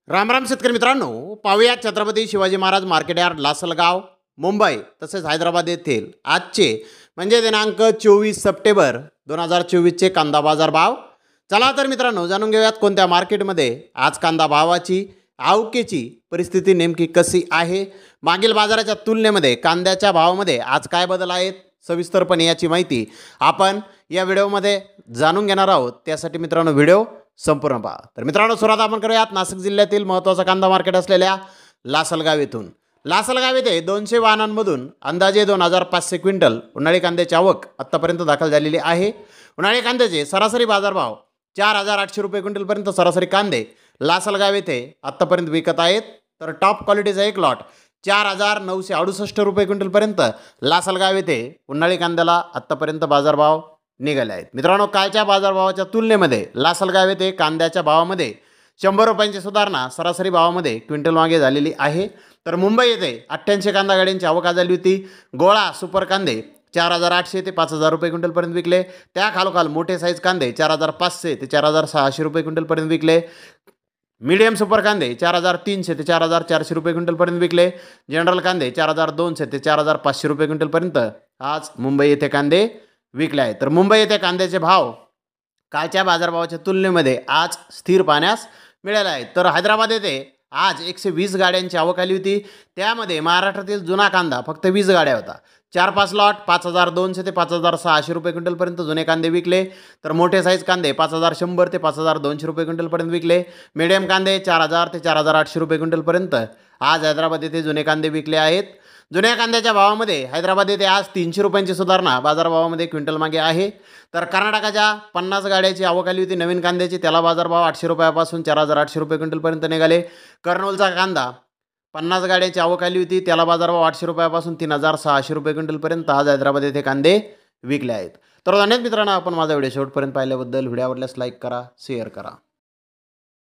राम राम शेतकरी मित्रांनो, पाहूया छत्रपती शिवाजी महाराज मार्केट यार्ड लासलगाव मुंबई तसेच हैदराबाद येथील आजचे म्हणजे दिनांक 24 सप्टेंबर 2024चे कांदा बाजार भाव. चला तर मित्रांनो जाणून घेऊयात कोणत्या मार्केटमध्ये आज कांदा भावाची आवकेची परिस्थिती नेमकी कशी आहे. मागील बाजाराच्या तुलनेमध्ये कांद्याच्या भावामध्ये आज काय बदल आहेत सविस्तरपणे याची माहिती आपण या व्हिडिओमध्ये जाणून घेणार आहोत. त्यासाठी मित्रांनो व्हिडिओ संपूर्ण पहा. तर मित्रांनो सुरुवात आपण करूयात नाशिक जिल्ह्यातील महत्त्वाचा कांदा मार्केट असलेल्या लासलगाव येथून. लासलगाव येथे 200 वाहनांमधून अंदाजे 2500 क्विंटल उन्हाळी कांद्याची आवक आत्तापर्यंत दाखल झालेली आहे. उन्हाळी कांद्याचे सरासरी बाजारभाव 4800 रुपये क्विंटलपर्यंत सरासरी कांदे लासलगाव येथे आत्तापर्यंत विकत आहेत. तर टॉप क्वालिटीचा एक लॉट 4968 रुपये क्विंटलपर्यंत लासलगाव येथे उन्हाळी कांद्याला आत्तापर्यंत बाजारभाव निघाले आहेत. मित्रांनो कालच्या बाजारभावाच्या तुलनेमध्ये लासलगाव येथे कांद्याच्या भावामध्ये 100 रुपयांची सुधारणा सरासरी भावामध्ये क्विंटल मागे झालेली आहे. तर मुंबई येथे 88 कांदा गाड्यांची आवक झाली होती. गोळा सुपर कांदे 4800 ते 5000 रुपये क्विंटलपर्यंत विकले. त्या खालोखाल मोठे साईज कांदे 4500 ते 4600 रुपये क्विंटलपर्यंत विकले. मीडियम सुपर कांदे 4300 ते 4400 रुपये क्विंटलपर्यंत विकले. जनरल कांदे 4200 ते 4500 रुपये क्विंटलपर्यंत आज मुंबई येथे कांदे विकले आहेत. तर मुंबई येथे कांद्याचे भाव कालच्या बाजारभावाच्या तुलनेमध्ये आज स्थिर पाहण्यास मिळाले आहेत. तर हैदराबाद येथे आज 120 गाड्यांची आवक आली होती. त्यामध्ये महाराष्ट्रातील जुना कांदा फक्त 20 गाड्या होता. 4-5 लॉट 5200 ते 5600 रुपये क्विंटलपर्यंत जुने कांदे विकले. तर मोठे साईज कांदे 5100 ते 5200 रुपये क्विंटलपर्यंत विकले. मीडियम कांदे 4000 ते 4800 रुपये क्विंटलपर्यंत आज हैदराबाद येथे जुने कांदे विकले आहेत. जुन्या कांद्याच्या भावामध्ये हैदराबाद येथे आज 300 रुपयांची सुधारणा बाजारभावामध्ये क्विंटल मागे आहे. तर कर्नाटकाच्या 50 गाड्याची आवक आली होती नवीन कांद्याची. त्याला बाजारभाव 800 रुपयापासून 4800 रुपये क्विंटलपर्यंत निघाले. कर्नूलचा कांदा 50 गाड्यांची आवक आली होती. त्याला बाजारभाव 800 रुपयापासून 3600 रुपये क्विंटलपर्यंत आज हैदराबाद येथे कांदे विकले आहेत. तर धन्यवाद मित्रांनो, आपण माझा व्हिडिओ शेवटपर्यंत पाहिल्याबद्दल. व्हिडिओ आवडल्यास लाईक करा, शेअर करा.